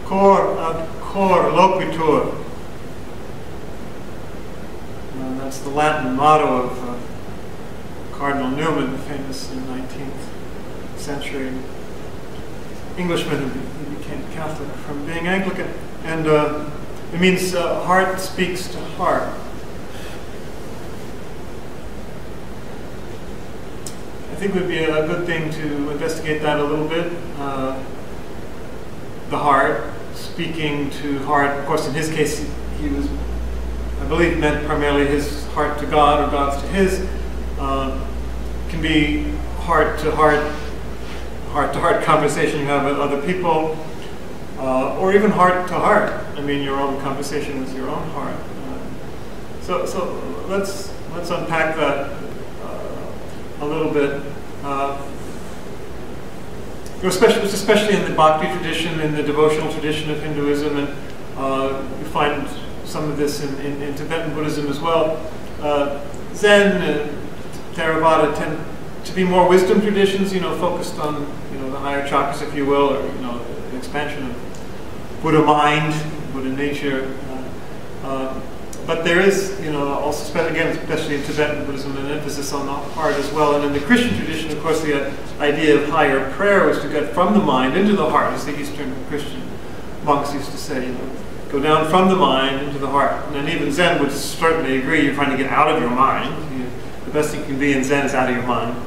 cor ad cor loquitur. That's the Latin motto of Cardinal Newman, the famous 19th century Englishman who became Catholic from being Anglican. And it means heart speaks to heart. I think it would be a good thing to investigate that a little bit. The heart, speaking to heart. Of course, in his case, he was, I believe, meant primarily his heart to God or God's to his. Can be heart-to-heart conversation you have with other people, or even heart-to-heart. I mean, your own conversation with your own heart. So let's unpack that a little bit. Especially in the Bhakti tradition, in the devotional tradition of Hinduism, and you find some of this in Tibetan Buddhism as well. Zen and Theravada tend to be more wisdom traditions, focused on the higher chakras, if you will, or the expansion of Buddha mind, Buddha nature. But there is, also, again, especially in Tibetan Buddhism, an emphasis on the heart as well. And in the Christian tradition, of course, the idea of higher prayer was to get from the mind into the heart, as the Eastern Christian monks used to say, go down from the mind into the heart. And then even Zen would certainly agree you're trying to get out of your mind. The best thing you can be in Zen is out of your mind.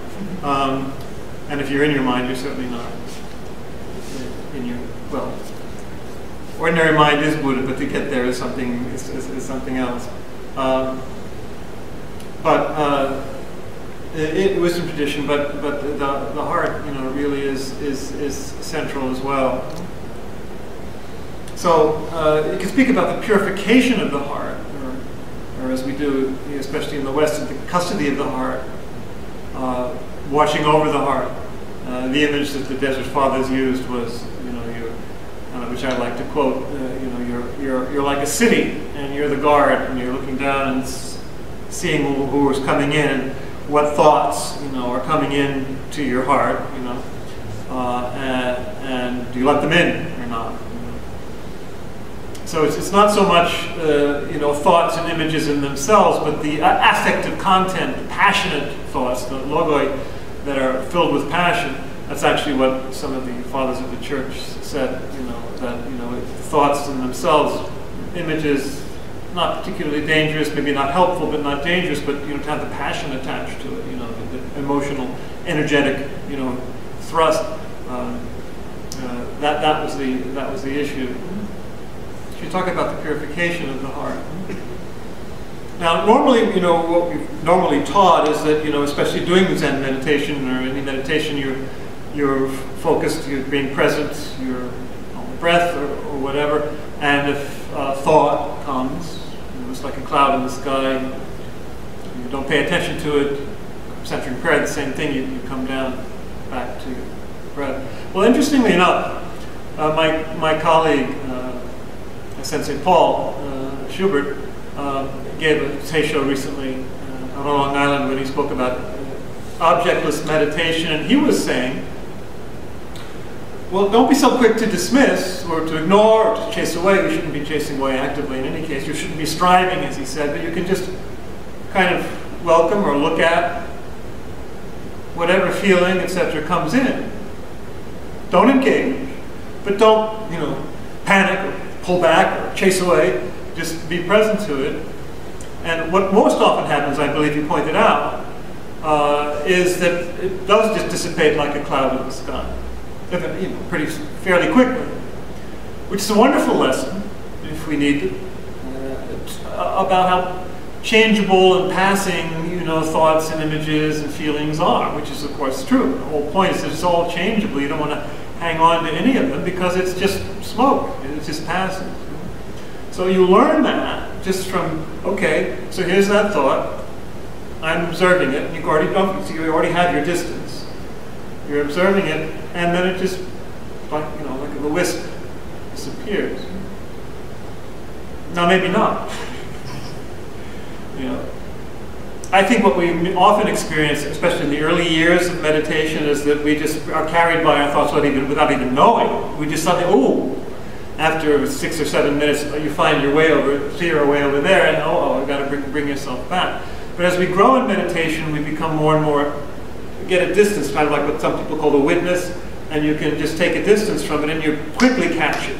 And if you're in your mind, you're certainly not in your, well, ordinary mind is Buddha, but to get there is something else. It wisdom tradition, but the heart, really is central as well. So you can speak about the purification of the heart, or as we do, especially in the West, the custody of the heart, watching over the heart. The image that the Desert Fathers used was, which I like to quote, you're like a city, and you're the guard, and you're looking down and seeing who is coming in, and what thoughts, are coming in to your heart, and do you let them in or not? So it's not so much, thoughts and images in themselves, but the affective content, passionate thoughts, the logoi that are filled with passion. That's actually what some of the fathers of the church said, that thoughts in themselves, images, not particularly dangerous, maybe not helpful, but not dangerous, but to have the passion attached to it, the emotional, energetic, thrust. That was the issue. You talk about the purification of the heart. Now, normally, what we've normally taught is that, especially doing Zen meditation or any meditation, you're focused, you're being present, you're on the breath or whatever, and if thought comes, it's like a cloud in the sky, you don't pay attention to it, centering prayer, the same thing, you come down back to your breath. Well, interestingly enough, my colleague, Sensei Paul Schubert, gave a teisho recently on Long Island when he spoke about objectless meditation, and he was saying, well, don't be so quick to dismiss or to ignore or to chase away. We shouldn't be chasing away actively in any case. You shouldn't be striving, as he said, but you can just kind of welcome or look at whatever feeling, etc., comes in. Don't engage, but don't, panic or pull back or chase away. Just be present to it. And what most often happens, I believe you pointed out, is that it does just dissipate like a cloud in the sky, fairly quickly, which is a wonderful lesson, if we need it, about how changeable and passing, thoughts and images and feelings are, which is, of course, true. The whole point is that it's all changeable. You don't want to hang on to any of them because it's just smoke. It's just passing. So you learn that just from, okay, so here's that thought. I'm observing it. You already have your distance. You're observing it, and then it just, like a wisp, disappears. Now, maybe not. I think what we often experience, especially in the early years of meditation, is that we just are carried by our thoughts without even knowing. We just suddenly, after 6 or 7 minutes, you find your way over, see your way over there, and oh, you've got to bring yourself back. But as we grow in meditation, we become more and more, get a distance, kind of like what some people call the witness, and you can just take a distance from it and you quickly catch it.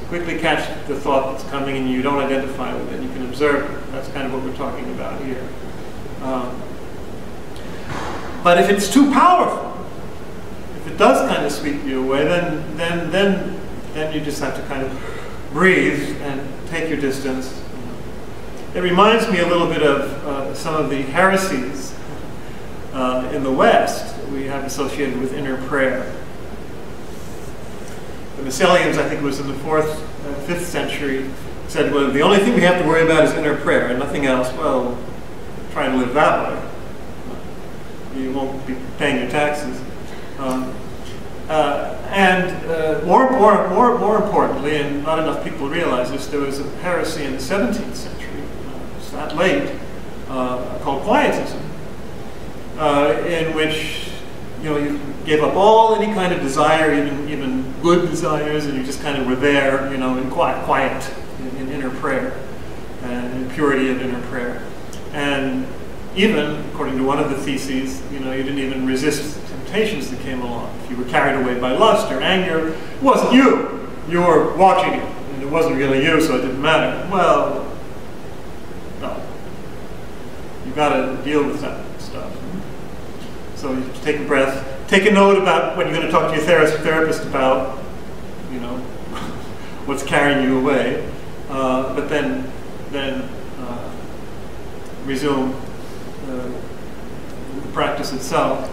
Quickly catch the thought that's coming and you don't identify with it. You can observe it. That's kind of what we're talking about here. But if it's too powerful, if it does kind of sweep you away, then you just have to kind of breathe and take your distance. It reminds me a little bit of some of the heresies in the West that we have associated with inner prayer. The Mycelians, I think it was in the 4th, 5th century, said, well, the only thing we have to worry about is inner prayer and nothing else. Well, try to live that way. You won't be paying your taxes. More importantly, and not enough people realize this, there was a heresy in the 17th century, it's that late, called Quietism, in which you gave up any kind of desire, even good desires, and you just kind of were there, in quiet, in inner prayer, and in purity of inner prayer. And even, according to one of the theses, you didn't even resist temptations that came along. If you were carried away by lust or anger, it wasn't you. You were watching it, and it wasn't really you, so it didn't matter. Well, no. You've got to deal with that stuff. So you take a breath. Take a note about when you're going to talk to your therapist about, what's carrying you away. But then resume the practice itself.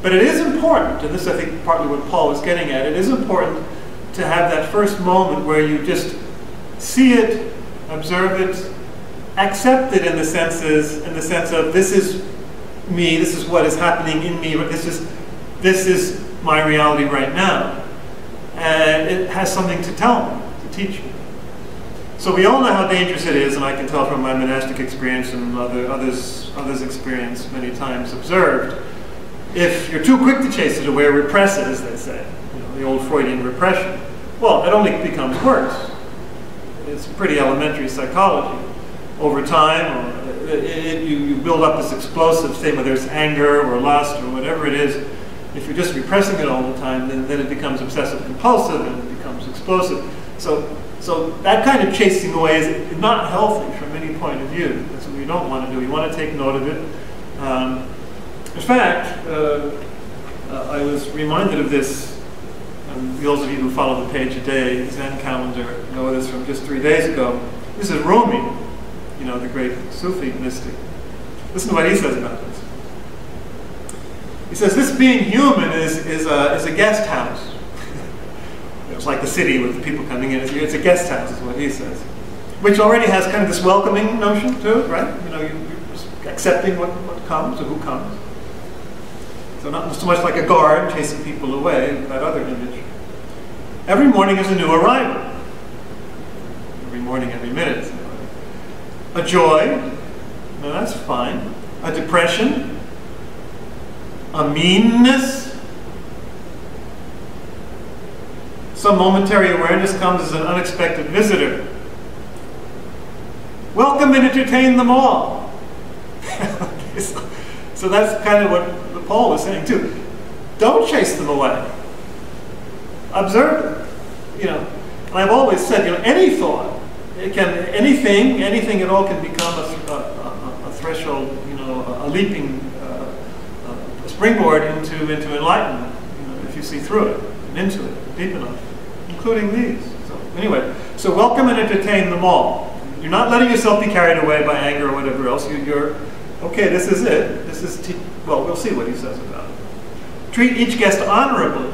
But it is important, and this I think partly what Paul was getting at, it is important to have that first moment where you just see it, observe it, accept it in the sense of this is me, this is what is happening in me, this is my reality right now. And it has something to tell me, to teach me. So we all know how dangerous it is, and I can tell from my monastic experience and others' experience many times observed. If you're too quick to chase it away, or repress it, as they say, the old Freudian repression, well, it only becomes worse. It's pretty elementary psychology. Over time, you build up this explosive thing, whether it's anger or lust or whatever it is. If you're just repressing it all the time, then it becomes obsessive compulsive and it becomes explosive. So that kind of chasing away is not healthy from any point of view. That's what we don't want to do. We want to take note of it. In fact, I was reminded of this, and those of you who follow the page a day Zen calendar know this from just 3 days ago. This is Rumi, the great Sufi mystic. Listen to what he says about this. He says, this being human is a guest house. It's like the city with the people coming in. It's a guest house, is what he says. Which already has kind of this welcoming notion to it, right? You're accepting what comes or who comes. So not so much like a guard chasing people away, that other image. Every morning is a new arrival. Every morning, every minute. A joy, no, that's fine. A depression, a meanness. Some momentary awareness comes as an unexpected visitor. Welcome and entertain them all. So that's kind of what Paul was saying too. Don't chase them away. Observe them. And I've always said, any thought, anything at all can become a threshold, a leaping, a springboard into enlightenment, if you see through it and into it deep enough, including these. So anyway, so welcome and entertain them all. You're not letting yourself be carried away by anger or whatever else. You're okay, this is it. Well, we'll see what he says about it. Treat each guest honorably.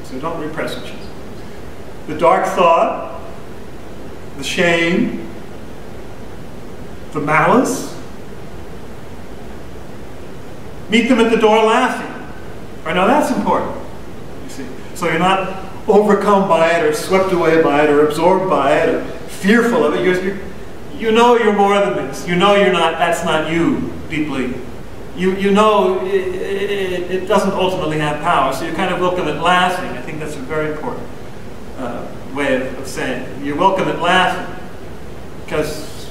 So don't repress each other. The dark thought, the shame, the malice. Meet them at the door laughing. Right, now that's important, you see. So you're not overcome by it or swept away by it or absorbed by it or fearful of it. You know you're more than this. You know that's not you deeply you know it doesn't ultimately have power, so you kind of welcome it laughing. I think that's a very important way of saying it. You welcome it laughing because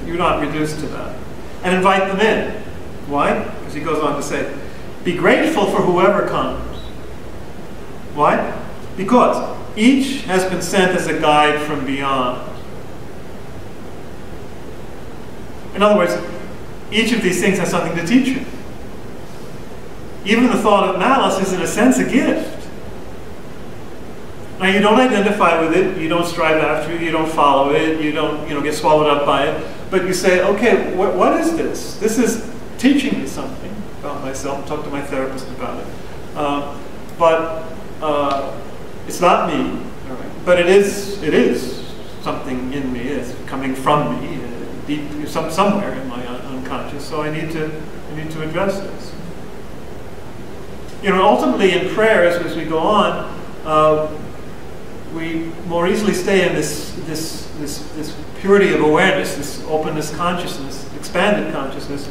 you're not reduced to that. And invite them in. Why? Because he goes on to say, be grateful for whoever comes. Why? Because each has been sent as a guide from beyond. In other words, each of these things has something to teach you. Even the thought of malice is, in a sense, a gift. Now, you don't identify with it, you don't strive after it, you don't follow it, you don't get swallowed up by it, but you say, okay, what is this? This is teaching me something about myself. Talk to my therapist about it. But it's not me, all right? But it is something in me. It's coming from me, deep somewhere in my unconscious. So I need to address this. Ultimately in prayer, as we go on, we more easily stay in this purity of awareness, this openness consciousness, expanded consciousness,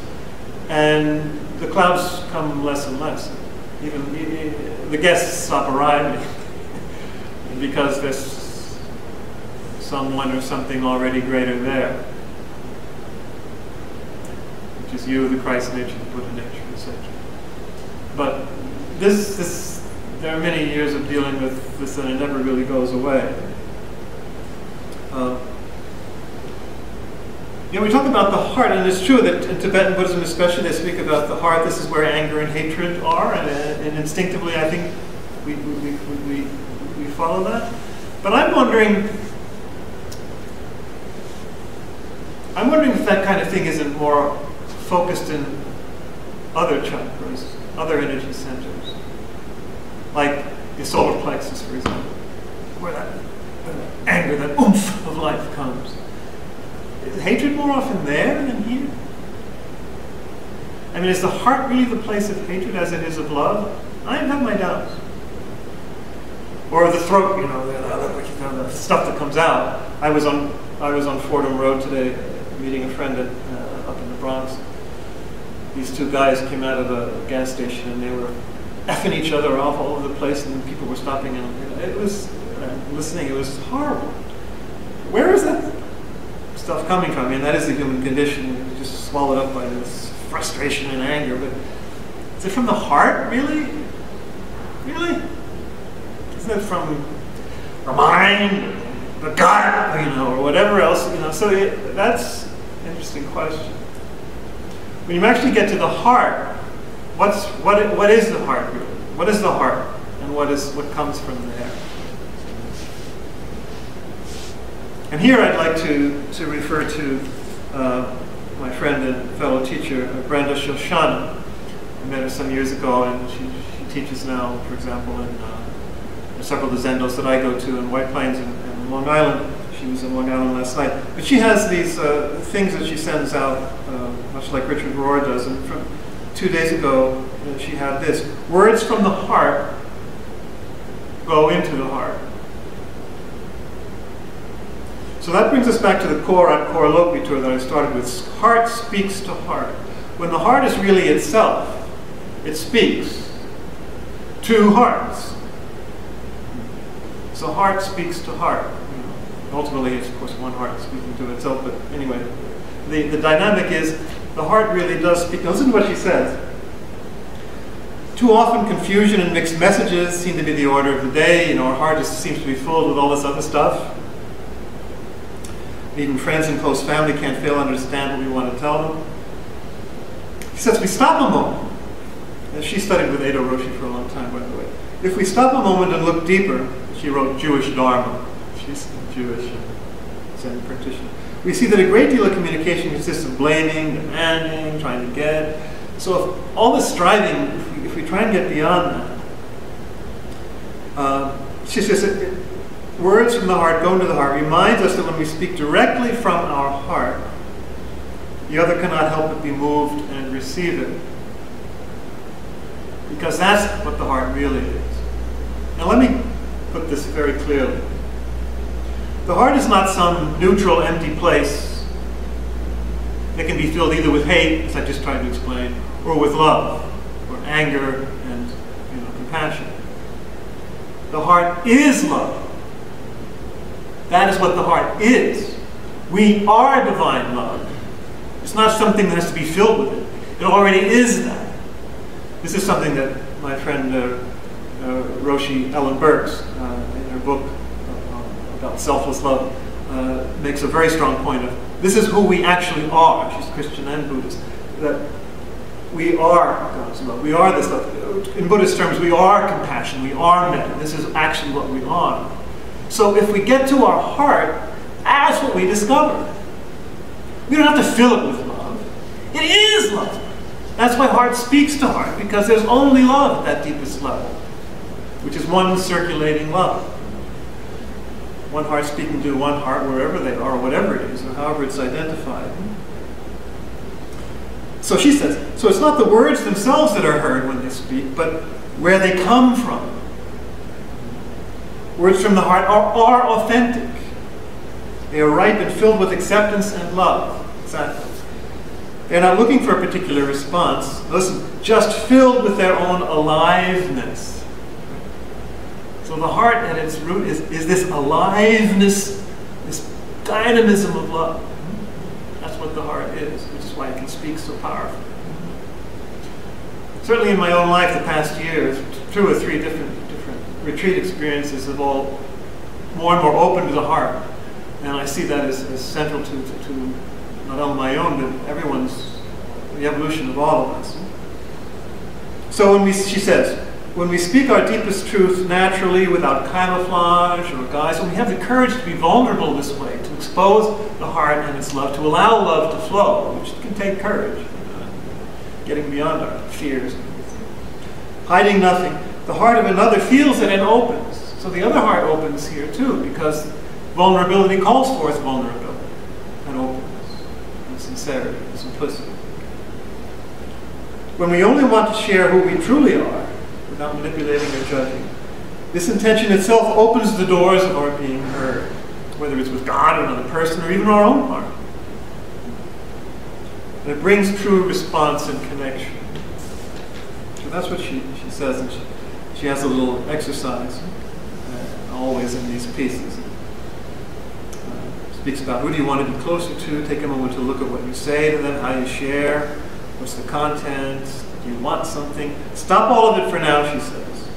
and the clouds come less and less. Even the guests stop arriving because there's someone or something already greater there, which is you, the Christ nature, the Buddha nature, etc. But there are many years of dealing with this, and it never really goes away. We talk about the heart, and it's true that in Tibetan Buddhism especially, they speak about the heart. This is where anger and hatred are, and instinctively I think we follow that. But I'm wondering if that kind of thing isn't more focused in other chakras, other energy centers. Like the solar plexus, for example, where that anger, that oomph of life comes. Is hatred more often there than here? I mean, is the heart really the place of hatred as it is of love? I have my doubts. Or the throat, the stuff that comes out. I was on Fordham Road today, meeting a friend up in the Bronx. These two guys came out of a gas station and they were effing each other off all over the place, and people were stopping, and it was listening. It was horrible. Where is that stuff coming from? I mean, that is the human condition. You're just swallowed up by this frustration and anger. But is it from the heart, really? Really? Isn't it from the mind, the gut, or whatever else? So that's an interesting question. When you actually get to the heart, what is the heart really? What is the heart, and what comes from there? And here I'd like to refer to my friend and fellow teacher, Brenda Shoshana. I met her some years ago, and she teaches now, for example, in several of the Zendos that I go to in White Plains and Long Island. She was in Long Island last night. But she has these things that she sends out, much like Richard Rohr does. And from 2 days ago, she had this: words from the heart go into the heart. So that brings us back to the core on Core Loquitur that I started with. Heart speaks to heart. When the heart is really itself, it speaks to hearts. So heart speaks to heart. Ultimately, it's of course one heart speaking to itself, but anyway, the dynamic is the heart really does speak. Now, listen to what she says. Too often confusion and mixed messages seem to be the order of the day. Our heart just seems to be filled with all this other stuff. Even friends and close family can't fail to understand what we want to tell them. He says, we stop a moment. And she studied with Edo Roshi for a long time, by the way. If we stop a moment and look deeper, she wrote Jewish Dharma. She's Jewish Zen practitioner. We see that a great deal of communication consists of blaming, demanding, trying to get. So if all this striving, if we try and get beyond that, she says, words from the heart go into the heart, reminds us that when we speak directly from our heart, the other cannot help but be moved and receive it. Because that's what the heart really is. Now let me put this very clearly. The heart is not some neutral, empty place It can be filled either with hate, as I just tried to explain, or with love, or anger and compassion. The heart is love. That is what the heart is. We are divine love. It's not something that has to be filled with it. It already is that. This is something that my friend Roshi Ellen Burks, in her book about selfless love, makes a very strong point of. This is who we actually are. She's Christian and Buddhist. That we are God's love. We are this love. In Buddhist terms, we are compassion. We are metta. This is actually what we are. So if we get to our heart, that's what we discover. We don't have to fill it with love. It is love. That's why heart speaks to heart, because there's only love at that deepest level, which is one circulating love. One heart speaking to one heart wherever they are, or whatever it is, or however it's identified. So she says, so it's not the words themselves that are heard when they speak, but where they come from. Words from the heart are authentic. They are ripe and filled with acceptance and love. Exactly. They're not looking for a particular response. Listen, just filled with their own aliveness. So the heart at its root is this aliveness, this dynamism of love. That's what the heart is, which is why it can speak so powerfully. Certainly in my own life, the past years, 2 or 3 different retreat experiences have all more and more open to the heart. And I see that as central to not only my own, but everyone's, the evolution of all of us. So she says, when we speak our deepest truth naturally, without camouflage or guise, when we have the courage to be vulnerable this way, to expose the heart and its love, to allow love to flow, which can take courage, getting beyond our fears, hiding nothing, the heart of another feels it and opens. So the other heart opens here too, because vulnerability calls forth vulnerability and openness and sincerity and simplicity. When we only want to share who we truly are, without manipulating or judging, this intention itself opens the doors of our being heard, whether it's with God or another person or even our own heart. And it brings true response and connection. So that's what she says, and she has a little exercise always in these pieces. Speaks about who do you want to be closer to. Take a moment to look at what you say to them, how you share, what's the content, do you want something. Stop all of it for now, she says.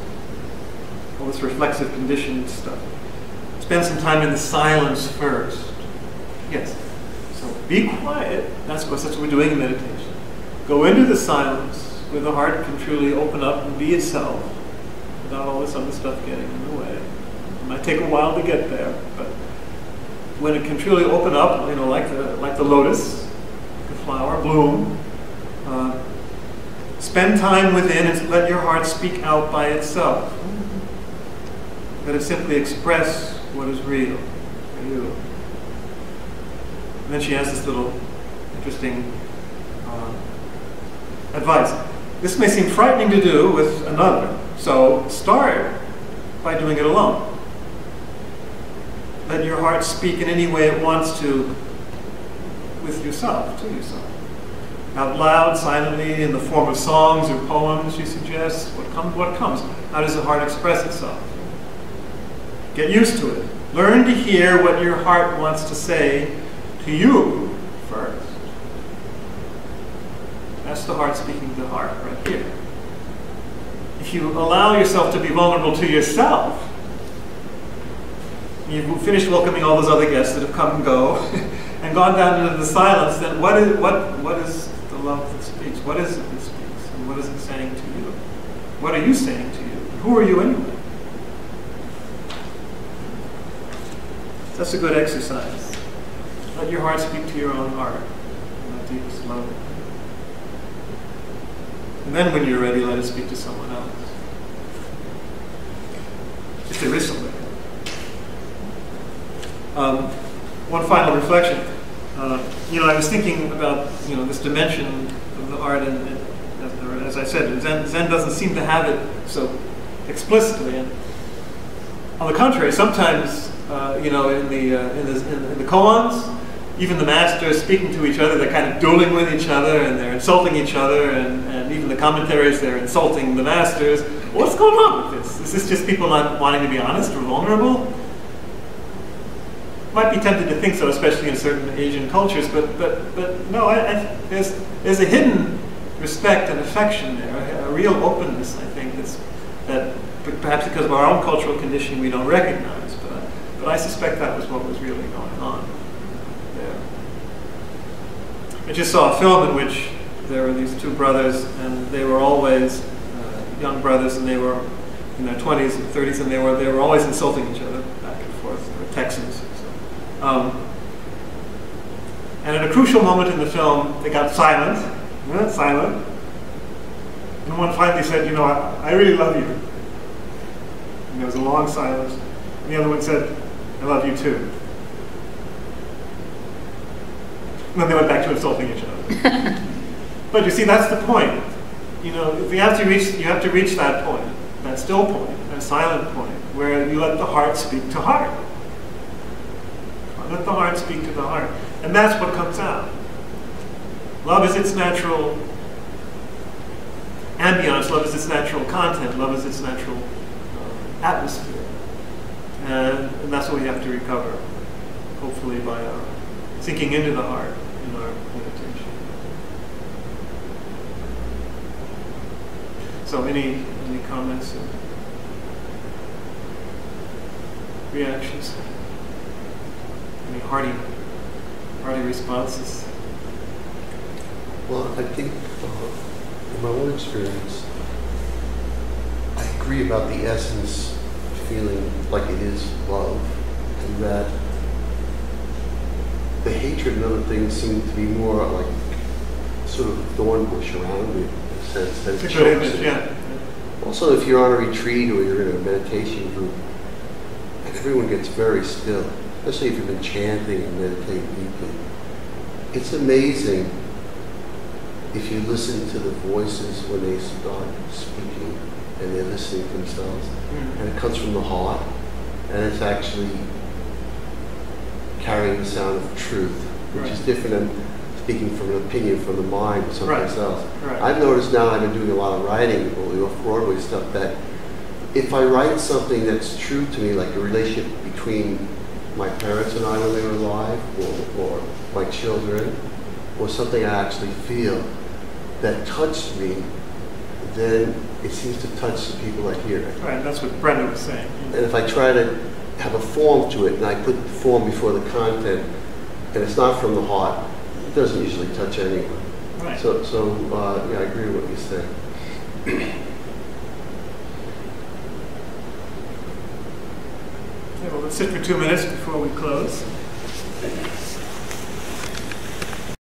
All this reflexive conditioned stuff. Spend some time in the silence first. Yes. So be quiet. That's what we're doing in meditation. Go into the silence where the heart can truly open up and be itself without all this other stuff getting in the way. It might take a while to get there, but when it can truly open up, like the lotus, the flower, bloom, spend time within and let your heart speak out by itself. Let it simply express what is real for you. And then she has this little interesting advice. This may seem frightening to do with another, so start by doing it alone. Let your heart speak in any way it wants to with yourself, to yourself. Out loud, silently, in the form of songs or poems, she suggests. What comes? How does the heart express itself? Get used to it. Learn to hear what your heart wants to say to you first. That's the heart speaking to the heart right here. If you allow yourself to be vulnerable to yourself, you've finished welcoming all those other guests that have come and go and gone down into the silence, then what is the love that speaks? What is it that speaks? And what is it saying to you? What are you saying to you? Who are you anyway? That's a good exercise. Let your heart speak to your own heart in that deepest level. And then when you're ready, let it speak to someone else. If there is somebody. One final reflection. I was thinking about this dimension of the heart, and as I said, Zen doesn't seem to have it so explicitly. And on the contrary, sometimes in the koans, even the masters speaking to each other, they're kind of dueling with each other, and they're insulting each other, and even the commentaries, they're insulting the masters. What's going on with this? Is this just people not wanting to be honest or vulnerable? Might be tempted to think so, especially in certain Asian cultures, but no, there's a hidden respect and affection there, a real openness, I think, that perhaps because of our own cultural conditioning we don't recognize, but I suspect that was what was really going on there. I just saw a film in which there were these two brothers, and they were always young brothers, and they were in their 20s and 30s, and they were always insulting each other back and forth. They were Texans. And at a crucial moment in the film, they got silent. Silent. And one finally said, you know, I really love you. And there was a long silence. And the other one said, I love you too. And then they went back to insulting each other. But you see, that's the point. You know, you have to reach that point, that still point, that silent point, where you let the heart speak to heart. Let the heart speak to the heart. And that's what comes out. Love is its natural ambience, love is its natural content, love is its natural atmosphere. And that's what we have to recover, hopefully by sinking into the heart in our meditation. So any comments or reactions? Any hearty responses? Well, I think in my own experience, I agree about the essence feeling like it is love, and that the hatred and other things seem to be more like sort of thorn bush around it, in a sense that it chokes. Yeah. Also, if you're on a retreat or you're in a meditation group, and everyone gets very still, especially if you've been chanting and meditating deeply, it's amazing if you listen to the voices when they start speaking and they're listening to themselves. And it comes from the heart, and it's actually carrying the sound of truth, which is different than speaking from an opinion from the mind or someplace else. I've noticed now, I've been doing a lot of writing, all the off-Broadway stuff, that if I write something that's true to me, like a relationship between my parents and I when they were alive, or my children, or something I actually feel that touched me, then it seems to touch the people that hear it. Right, that's what Brenda was saying. And if I try to have a form to it, and I put the form before the content, and it's not from the heart, it doesn't usually touch anyone. Right. So yeah, I agree with what you said. Okay, well, let's sit for 2 minutes before we close.